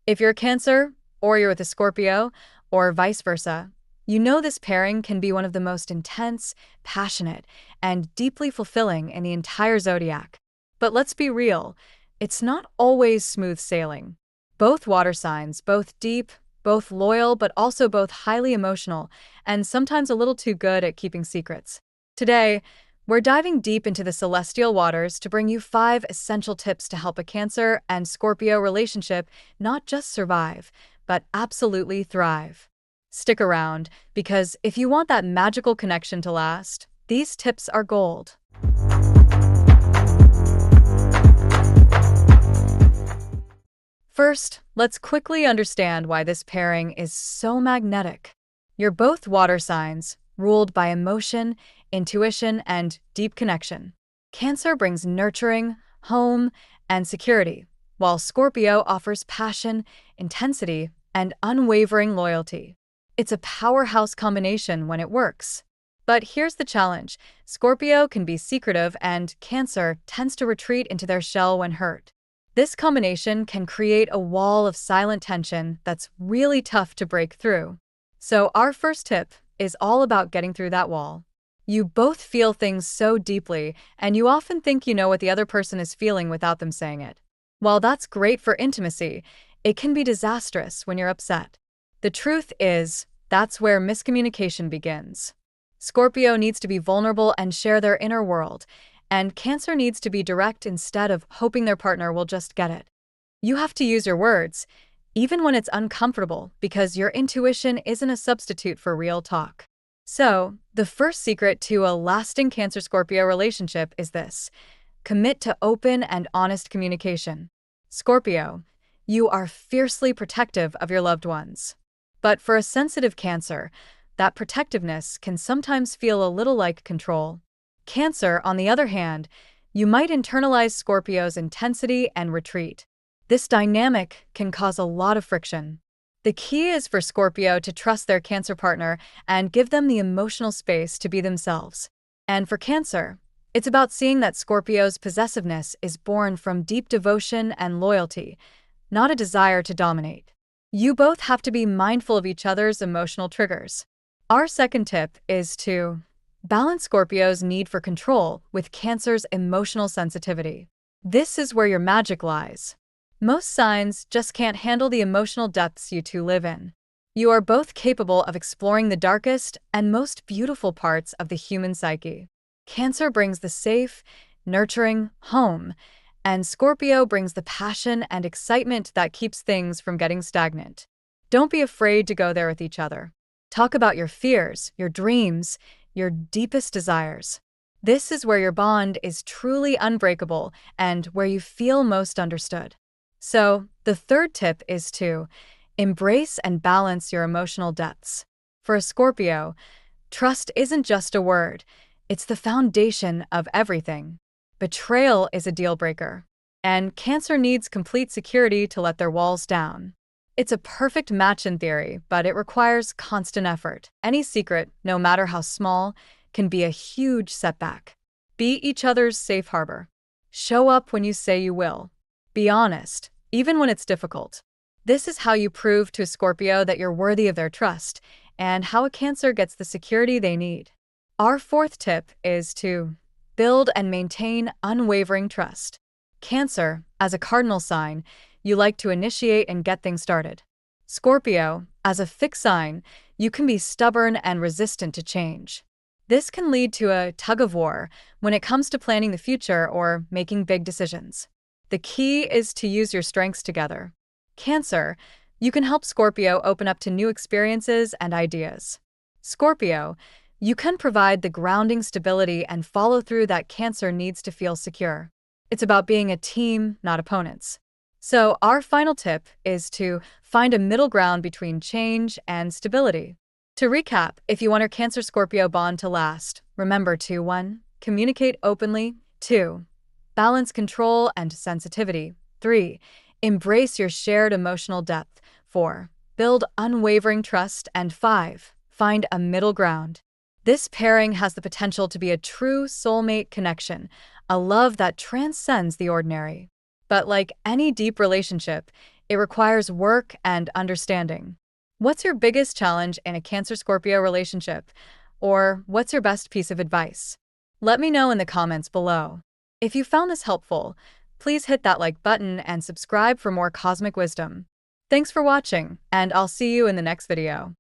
If you're a Cancer, or you're with a Scorpio, or vice versa, you know this pairing can be one of the most intense, passionate, and deeply fulfilling in the entire zodiac. But let's be real, it's not always smooth sailing. Both water signs, both deep, both loyal, but also both highly emotional, and sometimes a little too good at keeping secrets. Today, we're diving deep into the celestial waters to bring you 5 essential tips to help a Cancer and Scorpio relationship not just survive, but absolutely thrive. Stick around, because if you want that magical connection to last, these tips are gold. First, let's quickly understand why this pairing is so magnetic. You're both water signs, ruled by emotion, intuition, and deep connection. Cancer brings nurturing, home, and security, while Scorpio offers passion, intensity, and unwavering loyalty. It's a powerhouse combination when it works. But here's the challenge. Scorpio can be secretive and Cancer tends to retreat into their shell when hurt. This combination can create a wall of silent tension that's really tough to break through. So our first tip is all about getting through that wall. You both feel things so deeply, and you often think you know what the other person is feeling without them saying it. While that's great for intimacy, it can be disastrous when you're upset. The truth is, that's where miscommunication begins. Scorpio needs to be vulnerable and share their inner world, and Cancer needs to be direct instead of hoping their partner will just get it. You have to use your words, even when it's uncomfortable, because your intuition isn't a substitute for real talk. So, the first secret to a lasting Cancer-Scorpio relationship is this: commit to open and honest communication. Scorpio, you are fiercely protective of your loved ones. But for a sensitive Cancer, that protectiveness can sometimes feel a little like control. Cancer, on the other hand, you might internalize Scorpio's intensity and retreat. This dynamic can cause a lot of friction. The key is for Scorpio to trust their Cancer partner and give them the emotional space to be themselves. And for Cancer, it's about seeing that Scorpio's possessiveness is born from deep devotion and loyalty, not a desire to dominate. You both have to be mindful of each other's emotional triggers. Our second tip is to balance Scorpio's need for control with Cancer's emotional sensitivity. This is where your magic lies. Most signs just can't handle the emotional depths you two live in. You are both capable of exploring the darkest and most beautiful parts of the human psyche. Cancer brings the safe, nurturing home, and Scorpio brings the passion and excitement that keeps things from getting stagnant. Don't be afraid to go there with each other. Talk about your fears, your dreams, your deepest desires. This is where your bond is truly unbreakable and where you feel most understood. So, the third tip is to embrace and balance your emotional depths. For a Scorpio, trust isn't just a word, it's the foundation of everything. Betrayal is a deal breaker, and Cancer needs complete security to let their walls down. It's a perfect match in theory, but it requires constant effort. Any secret, no matter how small, can be a huge setback. Be each other's safe harbor. Show up when you say you will. Be honest, even when it's difficult. This is how you prove to a Scorpio that you're worthy of their trust, and how a Cancer gets the security they need. Our fourth tip is to build and maintain unwavering trust. Cancer, as a cardinal sign, you like to initiate and get things started. Scorpio, as a fixed sign, you can be stubborn and resistant to change. This can lead to a tug-of-war when it comes to planning the future or making big decisions. The key is to use your strengths together. Cancer, you can help Scorpio open up to new experiences and ideas. Scorpio, you can provide the grounding stability and follow-through that Cancer needs to feel secure. It's about being a team, not opponents. So our final tip is to find a middle ground between change and stability. To recap, if you want your Cancer-Scorpio bond to last, remember to 1. Communicate openly. 2. Balance control and sensitivity. 3. Embrace your shared emotional depth. 4. Build unwavering trust. And 5. Find a middle ground. This pairing has the potential to be a true soulmate connection, a love that transcends the ordinary. But like any deep relationship, It requires work and understanding. What's your biggest challenge in a Cancer Scorpio relationship? Or what's your best piece of advice? Let me know in the comments below. If you found this helpful, please hit that like button and subscribe for more cosmic wisdom. Thanks for watching, and I'll see you in the next video.